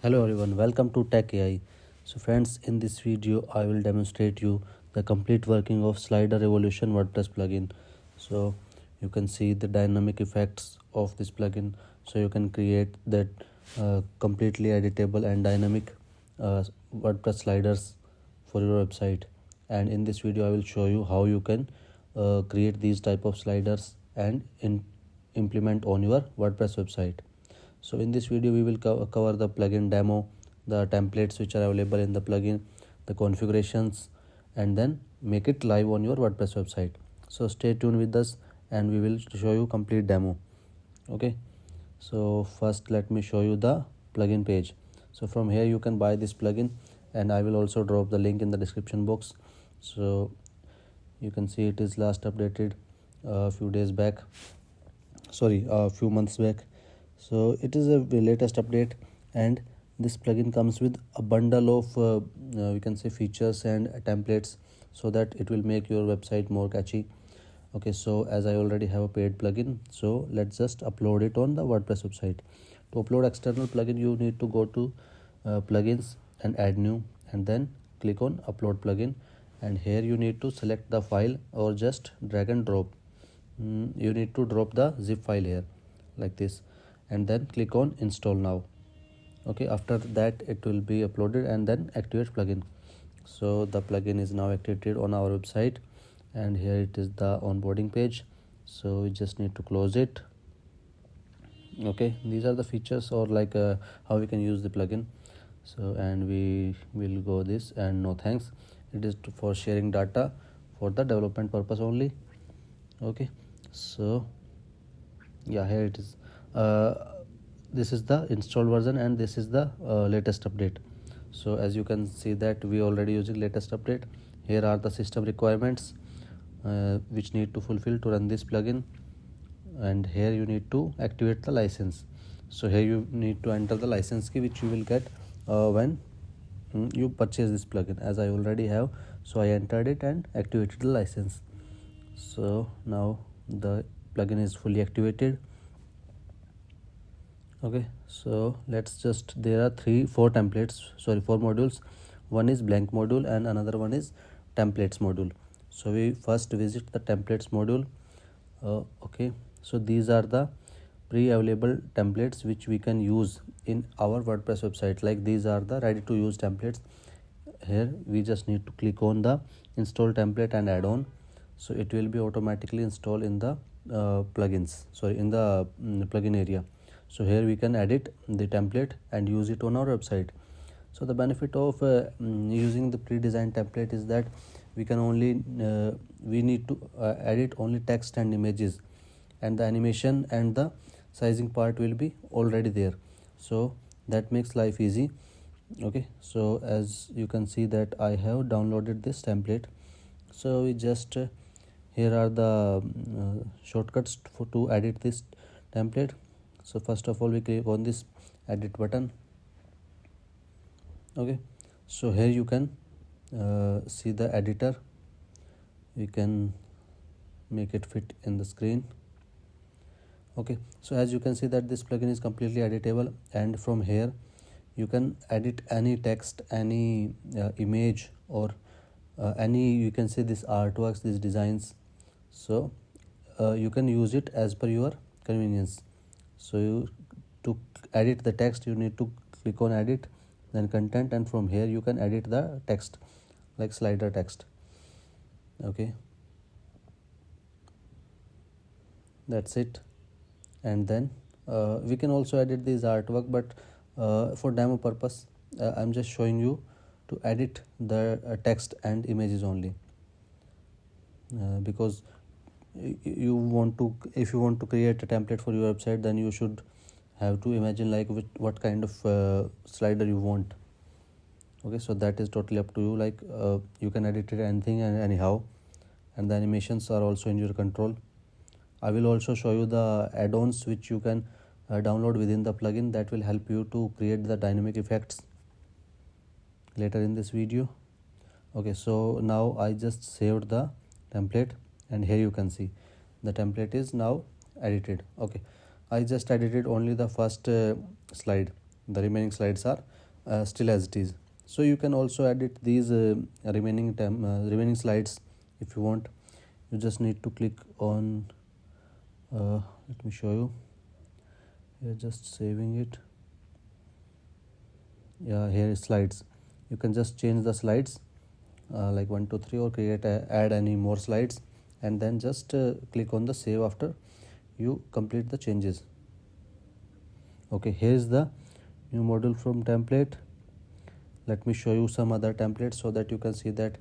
Hello everyone, welcome to Tech AI. So friends, in this video I will demonstrate you the complete working of Slider Revolution WordPress plugin. So you can see the dynamic effects of this plugin. So you can create that completely editable and dynamic WordPress sliders for your website. And in this video I will show you how you can create these type of sliders and implement on your WordPress website. So in this video we will cover the plugin demo, the templates which are available in the plugin, the configurations, and then make it live on your WordPress website. So stay tuned with us and we will show you complete demo. Okay, so first let me show you the plugin page. So from here you can buy this plugin, and I will also drop the link in the description box. So you can see it is last updated a few days back, a few months back. So it is a latest update, and this plugin comes with a bundle of we can say features and templates, so that it will make your website more catchy. Okay, so as I already have a paid plugin, so let's just upload it on the WordPress website. To upload external plugin, you need to go to plugins and add new, and then click on upload plugin, and here you need to select the file or just drag and drop. You need to drop the zip file here like this, and then click on install now. Okay, after that it will be uploaded, and then activate plugin. So the plugin is now activated on our website, and here it is the onboarding page. So we just need to close it. Okay, these are the features, or how we can use the plugin. So and we will go this, and no thanks, it is for sharing data for the development purpose only. Okay, so yeah, here it is. This is the installed version, and this is the latest update. So as you can see that we already using latest update. Here are the system requirements which need to fulfill to run this plugin, and here you need to activate the license. So here you need to enter the license key which you will get when you purchase this plugin. As I already have, so I entered it and activated the license. So now the plugin is fully activated. Okay, so let's just, there are four modules. One is blank module and another one is templates module. So we first visit the templates module. Okay, so these are the pre-available templates which we can use in our WordPress website. Like these are the ready to use templates. Here we just need to click on the install template and add-on, so it will be automatically installed in the in the plugin area. So here we can edit the template and use it on our website. So the benefit of using the pre-designed template is that we can only we need to edit only text and images, and the animation and the sizing part will be already there. So that makes life easy. Okay, so as you can see that I have downloaded this template. So we just here are the shortcuts to edit this template. So first of all we click on this edit button. Okay, so here you can see the editor. We can make it fit in the screen. Okay, so as you can see that this plugin is completely editable, and from here you can edit any text, any image, or any, you can say, this artworks, these designs. So you can use it as per your convenience. So to edit the text you need to click on edit, then content, and from here you can edit the text like slider text. Okay, that's it. And then we can also edit this artwork, but for demo purpose I'm just showing you to edit the text and images only, because you want to, if you want to create a template for your website, then you should have to imagine like what kind of slider you want. Okay, so that is totally up to you. Like you can edit it anything and anyhow, and the animations are also in your control. I will also show you the add-ons which you can download within the plugin, that will help you to create the dynamic effects later in this video. Okay, so now I just saved the template, and here you can see the template is now edited. Okay, I just edited only the first slide. the remaining slides are still as it is. So you can also edit these remaining slides if you want. You just need to click on let me show you. You're just saving it. Yeah, here is slides. You can just change the slides like 1 2 3, or add any more slides, and then just click on the save after you complete the changes. Okay, here is the new module from template. Let me show you some other templates so that you can see that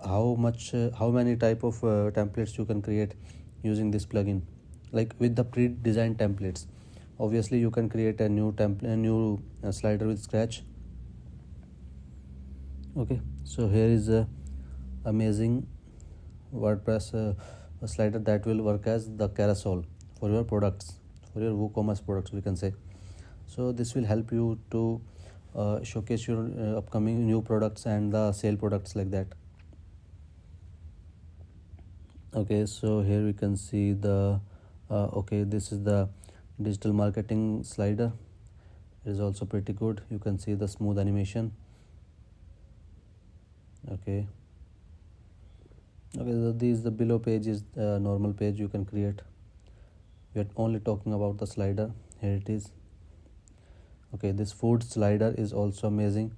how many type of templates you can create using this plugin, like with the pre-designed templates. Obviously you can create a new slider with scratch. Okay, so here is a amazing WordPress a slider that will work as the carousel for your products, for your WooCommerce products, we can say. So this will help you to showcase your upcoming new products and the sale products like that. Okay, so here we can see the okay, this is the digital marketing slider. It is also pretty good. You can see the smooth animation. Okay, the below page is the normal page you can create. We are only talking about the slider. Here it is. Okay, this food slider is also amazing.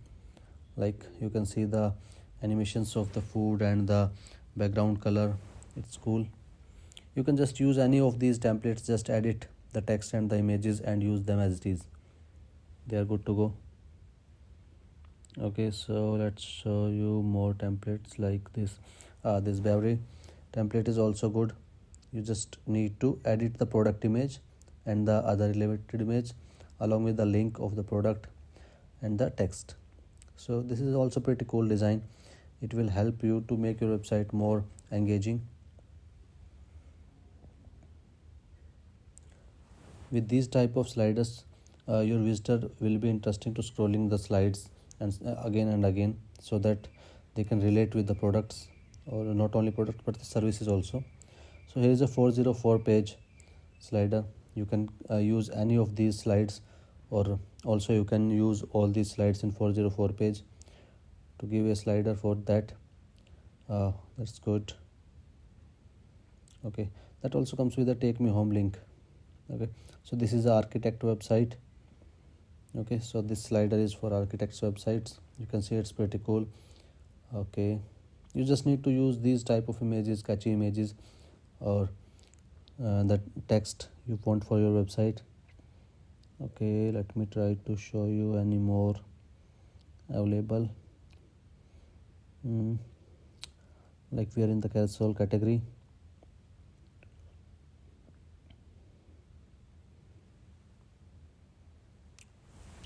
Like you can see the animations of the food and the background color. It's cool. You can just use any of these templates, just edit the text and the images and use them as it is. They are good to go. Okay, so let's show you more templates like this. This Beverly template is also good. You just need to edit the product image and the other related image along with the link of the product and the text. So this is also pretty cool design. It will help you to make your website more engaging. With these type of sliders, your visitor will be interesting to scrolling the slides and again and again, so that they can relate with the products, or not only product but the services also. So here is a 404 page slider. You can use any of these slides, or also you can use all these slides in 404 page to give a slider for that. That's good. Okay, that also comes with a take me home link. Okay, so this is the architect website. Okay, so this slider is for architects websites. You can see it's pretty cool. Okay, you just need to use these type of images, catchy images, or the text you want for your website. Okay, let me try to show you any more available. Like we are in the carousel category.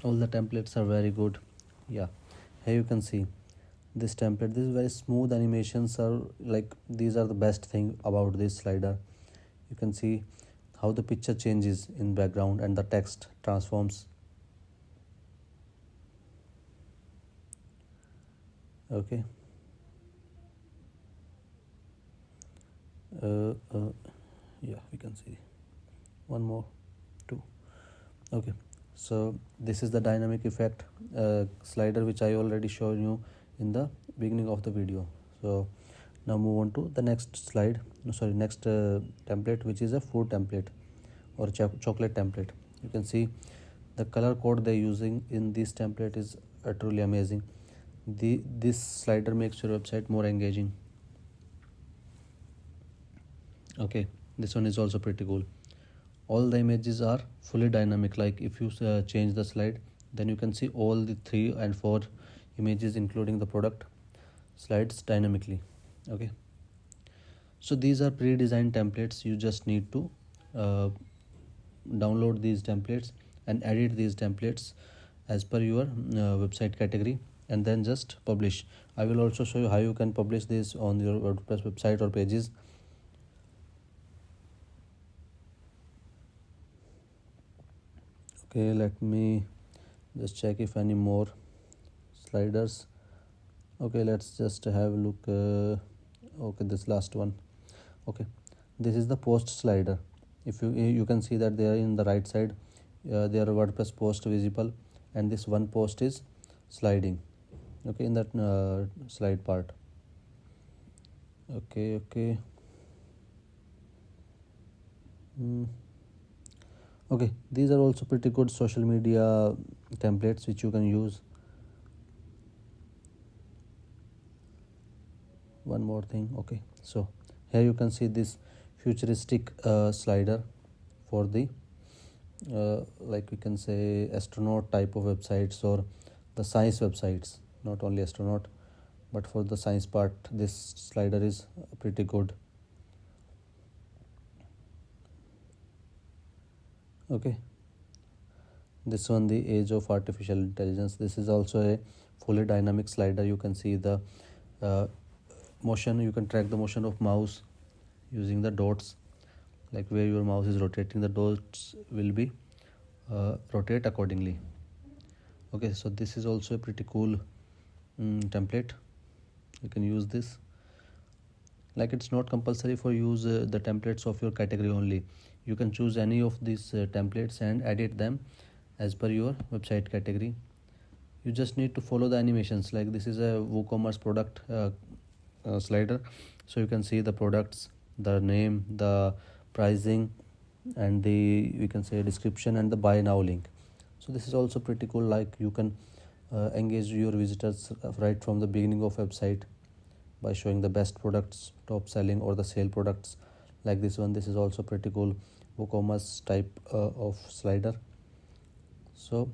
All the templates are very good. Yeah, here you can see this template. This is very smooth animations are like, these are the best thing about this slider. You can see how the picture changes in background and the text transforms. Okay, yeah, we can see one more, two. Okay, so this is the dynamic effect slider which I already showed you in the beginning of the video. So now move on to the next slide, next template, which is a food template or chocolate template. You can see the color code they're using in this template is truly amazing. This slider makes your website more engaging. Okay, this one is also pretty cool. All the images are fully dynamic. Like if you change the slide, then you can see all the 3 and 4 images including the product slides dynamically. Okay, so these are pre-designed templates. You just need to download these templates and edit these templates as per your website category, and then just publish. I will also show you how you can publish this on your WordPress website or pages. Okay, let me just check if any more sliders. Okay, let's just have a look. Okay, this last one. Okay, this is the post slider. If you can see that they are in the right side. their WordPress post visible, and this one post is sliding, okay, in that slide part. Okay. Okay, these are also pretty good social media templates which you can use. One more thing. Okay, so here you can see this futuristic slider for the like we can say astronaut type of websites or the science websites. Not only astronaut, but for the science part this slider is pretty good. Okay, this one, the age of artificial intelligence. This is also a fully dynamic slider. You can see the motion. You can track the motion of mouse using the dots, like where your mouse is rotating, the dots will be rotate accordingly. Okay, so this is also a pretty cool template. You can use this. Like, it's not compulsory for use the templates of your category only. You can choose any of these templates and edit them as per your website category. You just need to follow the animations. Like, this is a WooCommerce product slider, so you can see the products, the name, the pricing, and the, we can say, description and the buy now link. So this is also pretty cool. Like, you can engage your visitors right from the beginning of website by showing the best products, top selling or the sale products, like this one. This is also pretty cool WooCommerce type of slider. So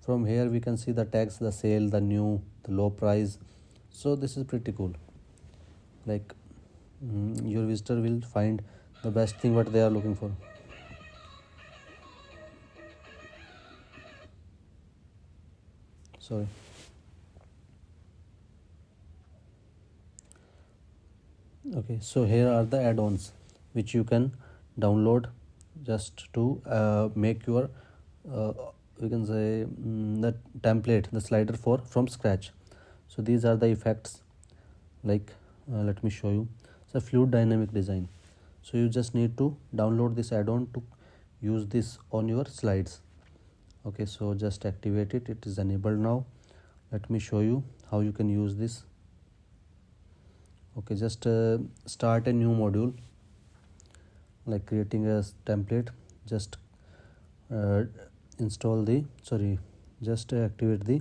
from here we can see the tags, the sale, the new, the low price. So this is pretty cool. Like, your visitor will find the best thing what they are looking for. Sorry. Okay, so here are the add-ons which you can download just to make your we can say the template, the slider from scratch. So these are the effects. Like, let me show you. It's a fluid dynamic design. So you just need to download this add-on to use this on your slides. Okay, so just activate it. It is enabled now. Let me show you how you can use this. Okay, just start a new module, like creating a template. Just just activate the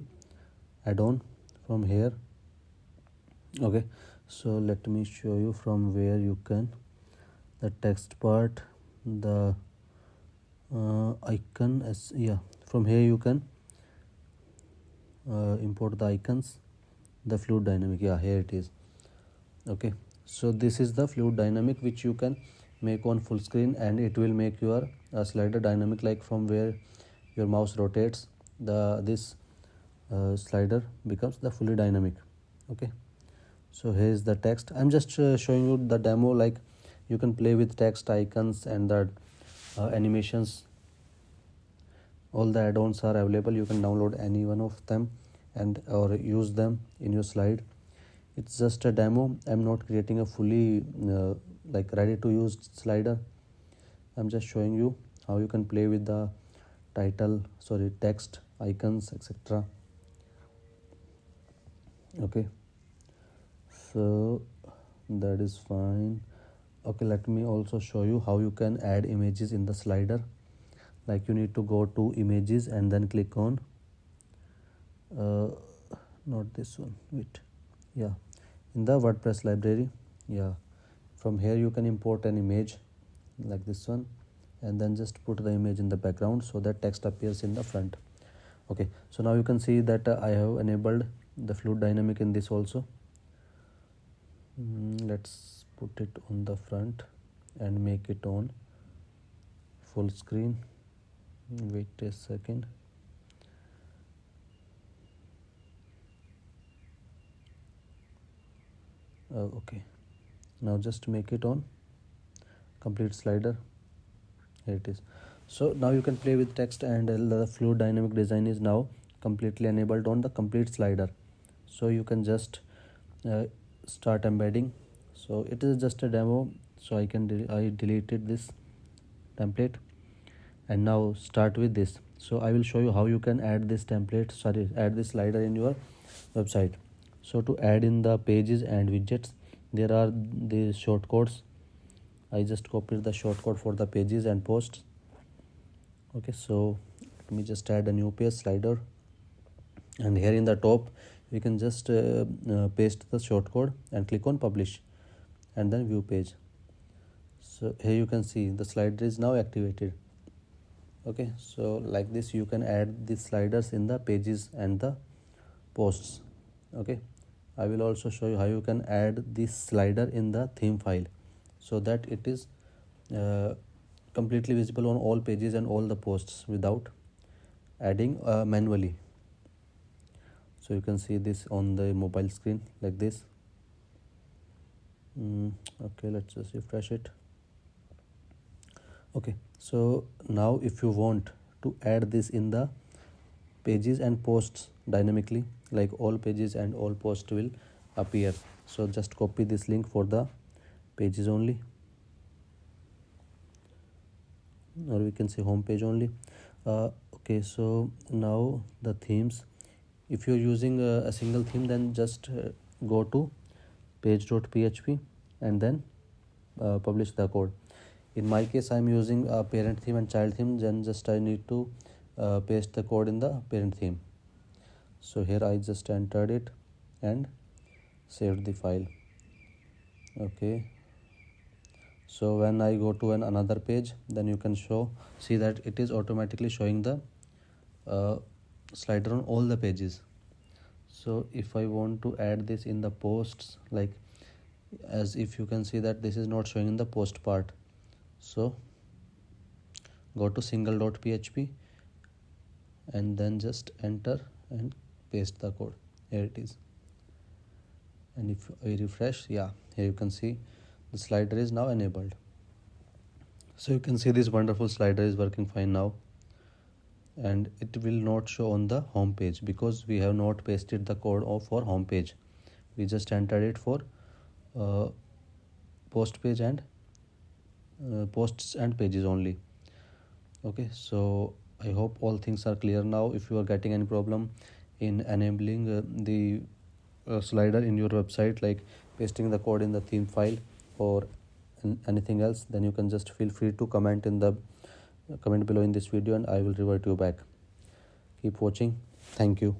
add-on from here. Okay, so let me show you from where you can, the text part, the icon as, from here you can import the icons, the fluid dynamic. Here it is. Okay, so this is the fluid dynamic which you can make on full screen, and it will make your slider dynamic. Like, from where your mouse rotates, this slider becomes the fully dynamic. Okay, so here is the text. I'm just showing you the demo. Like, you can play with text, icons, and the animations. All the add-ons are available. You can download any one of them and or use them in your slide. It's just a demo. I'm not creating a fully like ready to use slider. I'm just showing you how you can play with the text, icons, etc. Okay, so that is fine. Okay, let me also show you how you can add images in the slider. Like, you need to go to images and then click on not this one, wait, in the WordPress library. From here you can import an image like this one, and then just put the image in the background so that text appears in the front. Okay, so now you can see that I have enabled the fluid dynamic in this also. Let's put it on the front and make it on full screen. Wait a second. Okay, now just make it on complete slider. Here it is. So now you can play with text, and the fluid dynamic design is now completely enabled on the complete slider. So you can just start embedding. So it is just a demo, so I deleted this template, And now start with this. So I will show you how you can add this template, add this slider in your website. So to add in the pages and widgets, there are the shortcodes. I just copied the shortcode for the pages and posts. Okay, so let me just add a new page, slider, and here in the top we can just paste the shortcode and click on publish and then view page. So here you can see the slider is now activated. Okay, so like this you can add these sliders in the pages and the posts. Okay, I will also show you how you can add this slider in the theme file so that it is completely visible on all pages and all the posts without adding manually. So you can see this on the mobile screen like this. Okay, let's just refresh it. Okay, so now if you want to add this in the pages and posts dynamically, like all pages and all posts will appear, so just copy this link for the pages only, or we can say home page only. Okay, so now the themes, if you're using a single theme, then just go to page.php and then publish the code. In my case, I'm using a parent theme and child theme, then just I need to paste the code in the parent theme. So here I just entered it and saved the file. Okay, so when I go to another page, then you can see that it is automatically showing the slider on all the pages. So if I want to add this in the posts, like as if you can see that this is not showing in the post part, so go to single.php and then just enter and paste the code. Here it is, and if I refresh, yeah, here you can see the slider is now enabled. So you can see this wonderful slider is working fine now, and it will not show on the home page because we have not pasted the code for home page. We just entered it for post page and posts and pages only. Okay, so I hope all things are clear now. If you are getting any problem in enabling the slider in your website, like pasting the code in the theme file or anything else, then you can just feel free to comment below in this video and I will revert you back. Keep watching. Thank you.